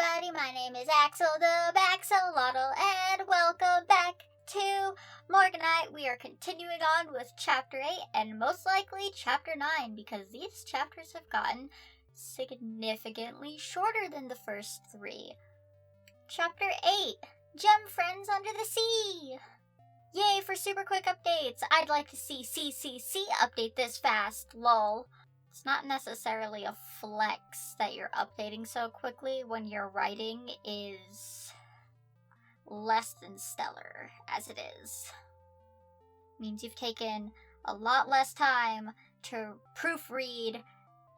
everybody, my name is Axel the Axolotl, and welcome back to Morganite. We are continuing on with Chapter 8, and most likely Chapter 9, because these chapters have gotten significantly shorter than the first three. Chapter 8, Gem Friends Under the Sea! Yay for super quick updates! I'd like to see CCC update this fast, lol. It's not necessarily a flex that you're updating so quickly when your writing is less than stellar, as it is. Means you've taken a lot less time to proofread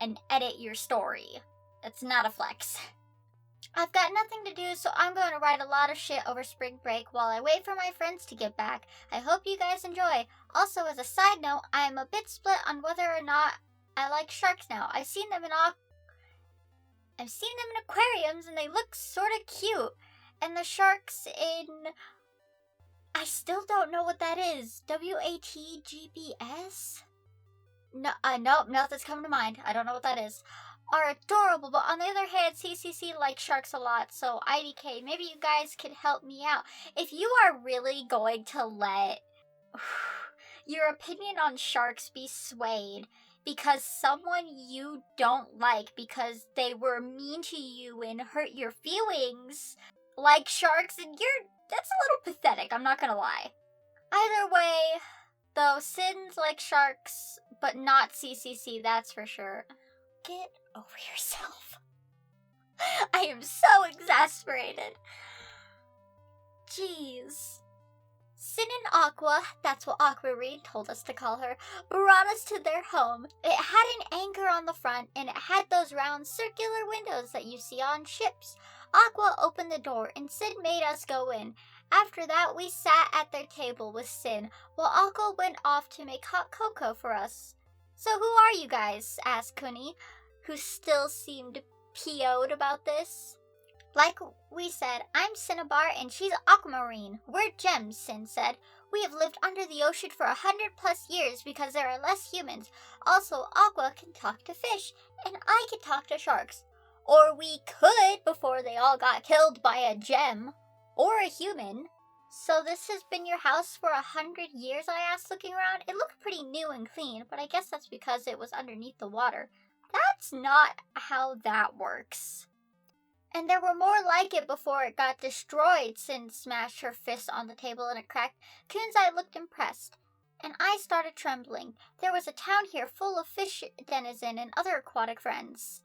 and edit your story. It's not a flex. I've got nothing to do, so I'm going to write a lot of shit over spring break while I wait for my friends to get back. I hope you guys enjoy. Also, as a side note, I'm a bit split on whether or not I like sharks now. I've seen them in aquariums and they look sort of cute. And the sharks in... I still don't know what that is. WATGBS? No, nope, nothing's coming to mind. I don't know what that is. Are adorable, but on the other hand, CCC likes sharks a lot, so IDK, maybe you guys could help me out. If you are really going to let your opinion on sharks be swayed because someone you don't like because they were mean to you and hurt your feelings like sharks, and that's a little pathetic, I'm not gonna lie. Either way, though, Sins like sharks, but not CCC, that's for sure. Get over yourself. I am so exasperated. Jeez. Sin and Aqua, that's what Aquamarine told us to call her, brought us to their home. It had an anchor on the front, and it had those round circular windows that you see on ships. Aqua opened the door, and Sin made us go in. After that, we sat at their table with Sin, while Aqua went off to make hot cocoa for us. So who are you guys? Asked Kuni, who still seemed PO'd about this. Like we said, I'm Cinnabar and she's Aquamarine. We're gems, Sin said. We have lived under the ocean for 100+ years because there are less humans. Also, Aqua can talk to fish, and I can talk to sharks. Or we could before they all got killed by a gem. Or a human. So this has been your house for 100 years, I asked, looking around. It looked pretty new and clean, but I guess that's because it was underneath the water. That's not how that works. And there were more like it before it got destroyed. Sin smashed her fist on the table and it cracked. Kunzai looked impressed, and I started trembling. There was a town here full of fish denizen and other aquatic friends.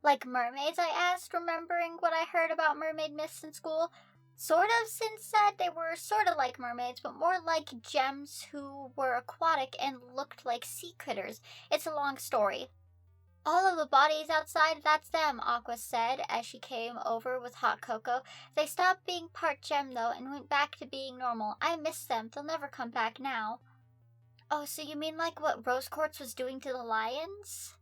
Like mermaids, I asked, remembering what I heard about mermaid myths in school. Sort of, Sin said. They were sort of like mermaids, but more like gems who were aquatic and looked like sea critters. It's a long story. All of the bodies outside, that's them, Aqua said as she came over with hot cocoa. They stopped being part gem, though, and went back to being normal. I miss them. They'll never come back now. Oh, so you mean like what Rose Quartz was doing to the lions?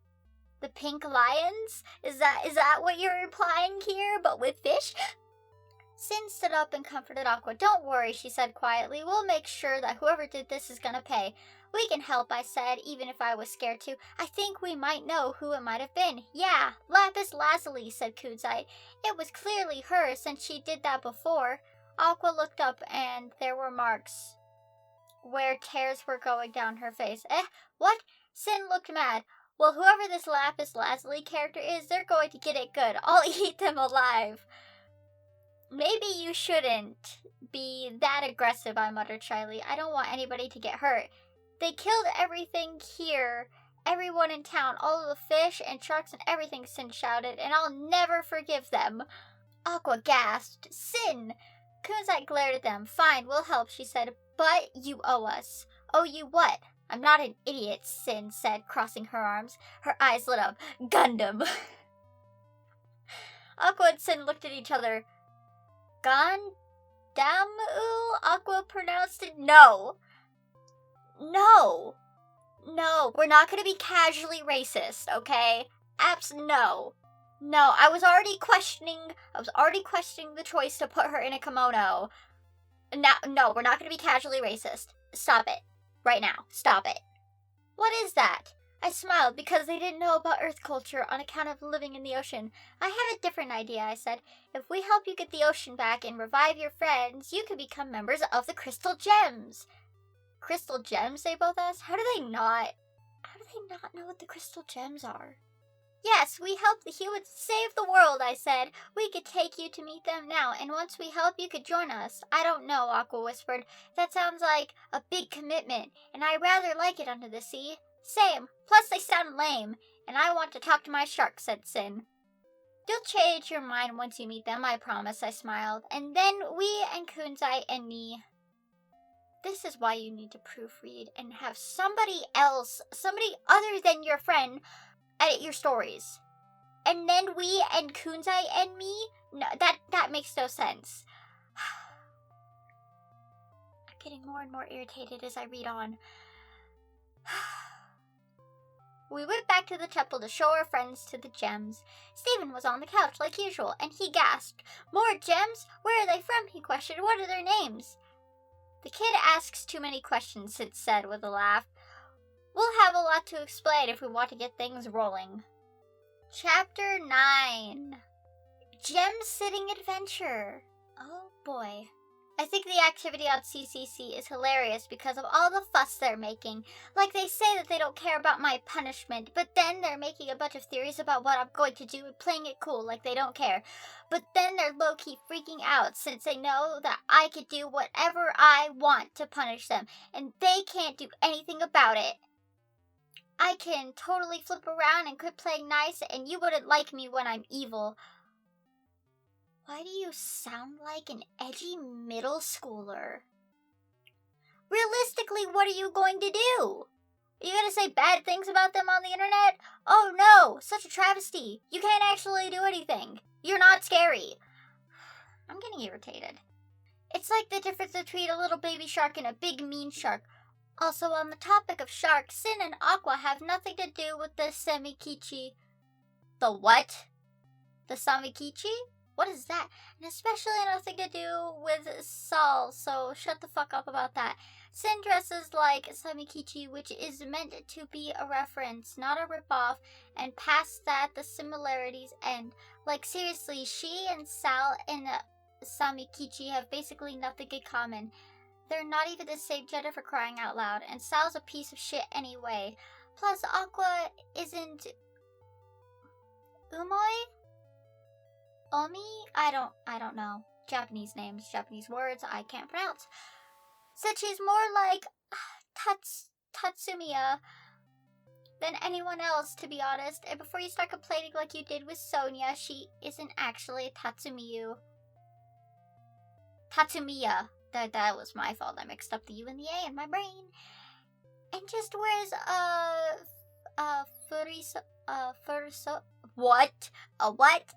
The pink lions? Is that what you're implying here, but with fish? Sin stood up and comforted Aqua. Don't worry, she said quietly. We'll make sure that whoever did this is gonna pay. We can help, I said, even if I was scared to. I think we might know who it might have been. Yeah, Lapis Lazuli, said Kunzite. It was clearly her since she did that before. Aqua looked up and there were marks where tears were going down her face. What? Sin looked mad. Well, whoever this Lapis Lazuli character is, they're going to get it good. I'll eat them alive. Maybe you shouldn't be that aggressive, I muttered shyly. I don't want anybody to get hurt. They killed everything here, everyone in town, all of the fish and sharks and everything, Sin shouted, and I'll never forgive them. Aqua gasped. Sin! Kunzite glared at them. Fine, we'll help, she said, but you owe us. Owe you what? I'm not an idiot, Sin said, crossing her arms. Her eyes lit up. Gundam! Aqua and Sin looked at each other. Gandamu? Aqua pronounced it. No, we're not gonna be casually racist, okay? No. I was already questioning the choice to put her in a kimono. No, we're not gonna be casually racist. Stop it. Right now. Stop it. What is that? I smiled because they didn't know about Earth culture on account of living in the ocean. I have a different idea, I said. If we help you get the ocean back and revive your friends, you can become members of the Crystal Gems. Crystal Gems, they both asked? How do they not know what the Crystal Gems are? Yes, we help the humans save the world, I said. We could take you to meet them now, and once we help, you could join us. I don't know, Aqua whispered. That sounds like a big commitment, and I rather like it under the sea. Same. Plus they sound lame, and I want to talk to my shark, said Sin. You'll change your mind once you meet them, I promise, I smiled. And then we and Kunzai and me... This is why you need to proofread and have somebody else, somebody other than your friend, edit your stories. And then we and Kunzai and me? No, that makes no sense. I'm getting more and more irritated as I read on. We went back to the temple to show our friends to the gems. Stephen was on the couch like usual, and he gasped. More gems? Where are they from? He questioned. What are their names? The kid asks too many questions, Sid said with a laugh. We'll have a lot to explain if we want to get things rolling. Chapter 9. Gem Sitting Adventure. Oh boy. I think the activity on CCC is hilarious because of all the fuss they're making. Like they say that they don't care about my punishment, but then they're making a bunch of theories about what I'm going to do and playing it cool like they don't care. But then they're low-key freaking out since they know that I could do whatever I want to punish them, and they can't do anything about it. I can totally flip around and quit playing nice, and you wouldn't like me when I'm evil. Why do you sound like an edgy middle schooler? Realistically, what are you going to do? Are you going to say bad things about them on the internet? Oh no, such a travesty. You can't actually do anything. You're not scary. I'm getting irritated. It's like the difference between a little baby shark and a big mean shark. Also, on the topic of sharks, Sin and Aqua have nothing to do with the Samikichi. The what? The Samikichi? What is that? And especially nothing to do with Saul, so shut the fuck up about that. Sin dresses like Samikichi, which is meant to be a reference, not a ripoff, and past that, the similarities end. Like, seriously, she and Sal and Samikichi have basically nothing in common. They're not even the same gender for crying out loud, and Sal's a piece of shit anyway. Plus, Aqua isn't... Umoi? Omi? I don't know. Japanese names, Japanese words I can't pronounce. Said she's more like Tatsumiya than anyone else, to be honest. And before you start complaining like you did with Sonia, she isn't actually Tatsumiyu. Tatsumiya. That was my fault. I mixed up the U and the A in my brain. And just wears what? A what?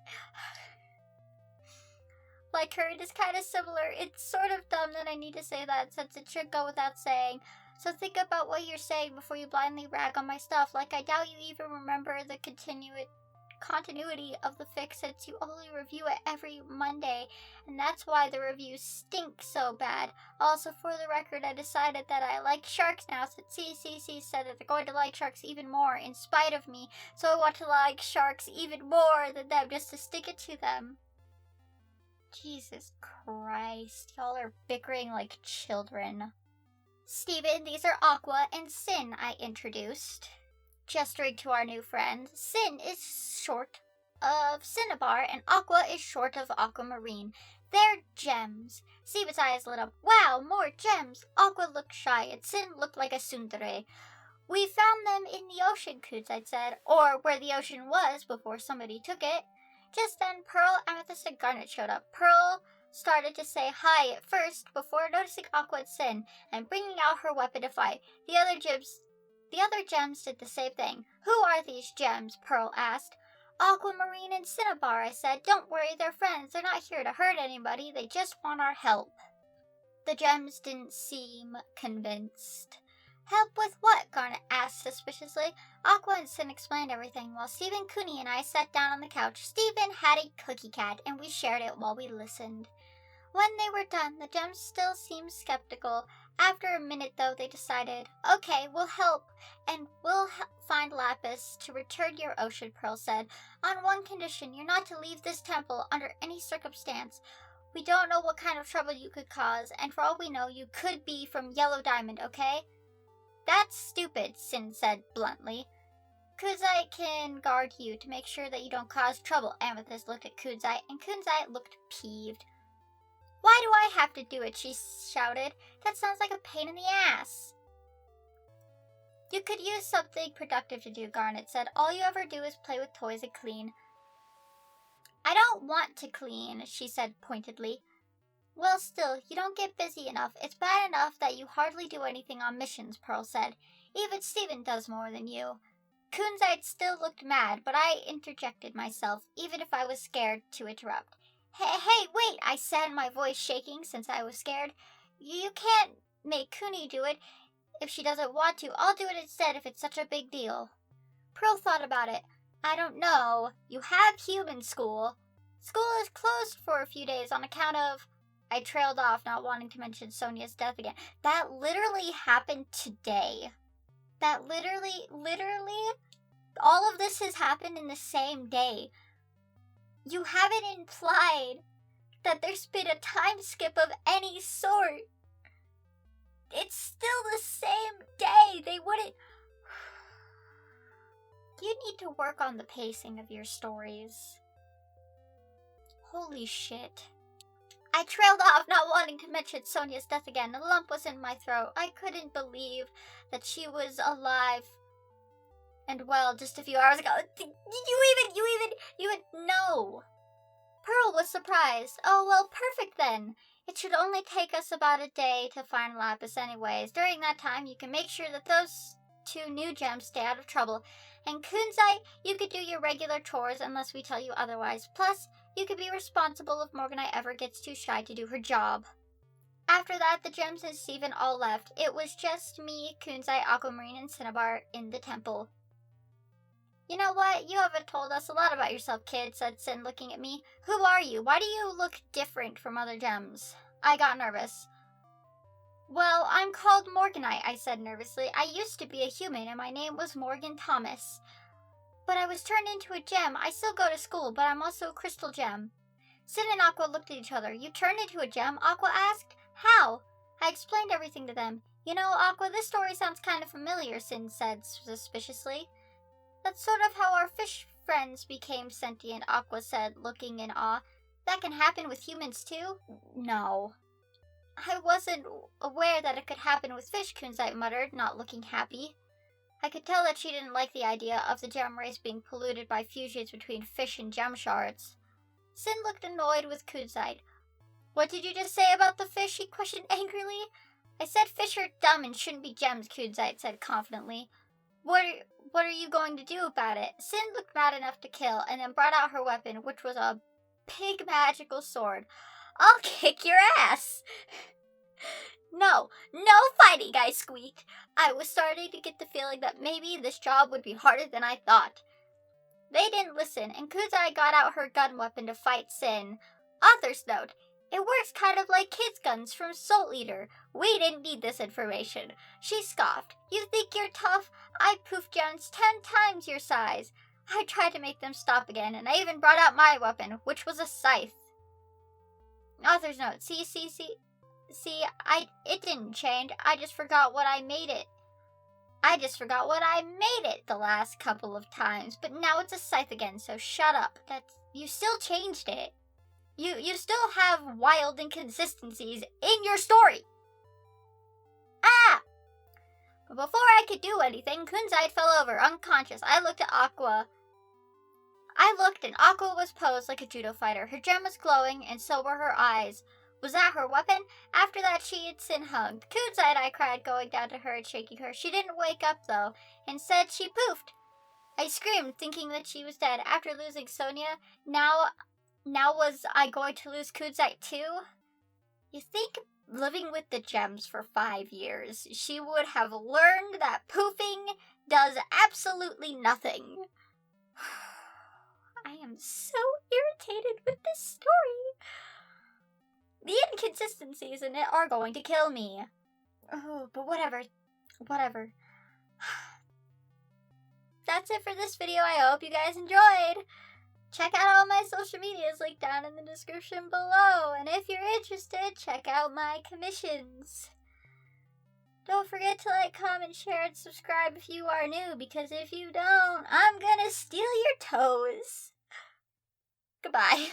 Like her, it is kind of similar. It's sort of dumb that I need to say that since it should go without saying. So think about what you're saying before you blindly rag on my stuff. Like, I doubt you even remember the continuity of the fic since you only review it every Monday, and that's why the reviews stink so bad. Also, for the record, I decided that I like sharks now since CCC said that they're going to like sharks even more in spite of me, so I want to like sharks even more than them just to stick it to them. Jesus Christ, y'all are bickering like children. Steven, these are Aqua and Sin, I introduced. Gesturing to our new friend, Sin is short of Cinnabar and Aqua is short of Aquamarine. They're gems. Steven's eyes lit up. Wow, more gems. Aqua looked shy and Sin looked like a tsundere. We found them in the ocean, Kunzai said, or where the ocean was before somebody took it. Just then, Pearl, Amethyst, and Garnet showed up. Pearl started to say hi at first before noticing Aqua and Sin and bringing out her weapon to fight. The other gems did the same thing. Who are these gems? Pearl asked. Aquamarine and Cinnabar, I said. Don't worry, they're friends. They're not here to hurt anybody. They just want our help. The gems didn't seem convinced. Help with what? Garnet asked suspiciously. Aqua and Sin explained everything while Stephen, Cooney, and I sat down on the couch. Stephen had a cookie cat, and we shared it while we listened. When they were done, the gems still seemed skeptical. After a minute, though, they decided, okay, we'll help, and we'll find Lapis to return your ocean, Pearl said. On one condition, you're not to leave this temple under any circumstance. We don't know what kind of trouble you could cause, and for all we know, you could be from Yellow Diamond, okay? That's stupid, Sin said bluntly. Kunzite can guard you to make sure that you don't cause trouble. Amethyst looked at Kunzite, and Kunzite looked peeved. Why do I have to do it? She shouted. That sounds like a pain in the ass. You could use something productive to do, Garnet said. All you ever do is play with toys and clean. I don't want to clean, she said pointedly. Well, still, you don't get busy enough. It's bad enough that you hardly do anything on missions, Pearl said. Even Steven does more than you. Kunzite still looked mad, but I interjected myself, even if I was scared to interrupt. Hey, wait, I said, my voice shaking since I was scared. You can't make Kuni do it if she doesn't want to. I'll do it instead if it's such a big deal. Pearl thought about it. I don't know. You have human school. School is closed for a few days on account of... I trailed off, not wanting to mention Sonia's death again. That literally happened today. That literally, all of this has happened in the same day. You haven't implied that there's been a time skip of any sort. It's still the same day. They wouldn't... You need to work on the pacing of your stories. Holy shit. I trailed off, not wanting to mention Sonia's death again. A lump was in my throat. I couldn't believe that she was alive and well just a few hours ago. You even know. Pearl was surprised. Oh, well, perfect then. It should only take us about a day to find Lapis anyways. During that time, you can make sure that those two new gems stay out of trouble. And Kunzite, you could do your regular chores unless we tell you otherwise. Plus, you could be responsible if Morganite ever gets too shy to do her job. After that, the gems and Steven all left. It was just me, Kunzite, Aquamarine, and Cinnabar in the temple. You know what? You haven't told us a lot about yourself, kid, said Sin, looking at me. Who are you? Why do you look different from other gems? I got nervous. Well, I'm called Morganite, I said nervously. I used to be a human, and my name was Morgan Thomas. But I was turned into a gem. I still go to school, but I'm also a crystal gem. Sin and Aqua looked at each other. You turned into a gem? Aqua asked. How? I explained everything to them. You know, Aqua, this story sounds kind of familiar, Sin said suspiciously. That's sort of how our fish friends became sentient, Aqua said, looking in awe. That can happen with humans too? No. I wasn't aware that it could happen with fish, Kunzite muttered, not looking happy. I could tell that she didn't like the idea of the gem race being polluted by fusions between fish and gem shards. Sin looked annoyed with Kunzite. What did you just say about the fish? He questioned angrily. I said fish are dumb and shouldn't be gems, Kunzite said confidently. What are you going to do about it? Sin looked mad enough to kill, and then brought out her weapon, which was a big magical sword. I'll kick your ass! No fighting, I squeaked. I was starting to get the feeling that maybe this job would be harder than I thought. They didn't listen, and Kunzite got out her gun weapon to fight Sin. Author's note. It works kind of like kids' guns from Soul Eater. We didn't need this information. She scoffed. You think you're tough? I poofed gems 10 times your size. I tried to make them stop again, and I even brought out my weapon, which was a scythe. Author's note. It didn't change. I just forgot what I made it. The last couple of times, but now it's a scythe again, so shut up. You still changed it. You still have wild inconsistencies in your story. Ah! But before I could do anything, Kunzite fell over, unconscious. I looked, and Aqua was posed like a judo fighter. Her gem was glowing, and so were her eyes. Was that her weapon? After that, she and Sin hugged. Kunzite, I cried, going down to her and shaking her. She didn't wake up, though. Instead, she poofed. I screamed, thinking that she was dead. After losing Sonia, now was I going to lose Kunzite too? You think living with the gems for 5 years, she would have learned that poofing does absolutely nothing. I am so irritated with this story. The inconsistencies in it are going to kill me. Oh, but whatever. Whatever. That's it for this video. I hope you guys enjoyed. Check out all my social medias linked down in the description below. And if you're interested, check out my commissions. Don't forget to like, comment, share, and subscribe if you are new, because if you don't, I'm gonna steal your toes. Goodbye.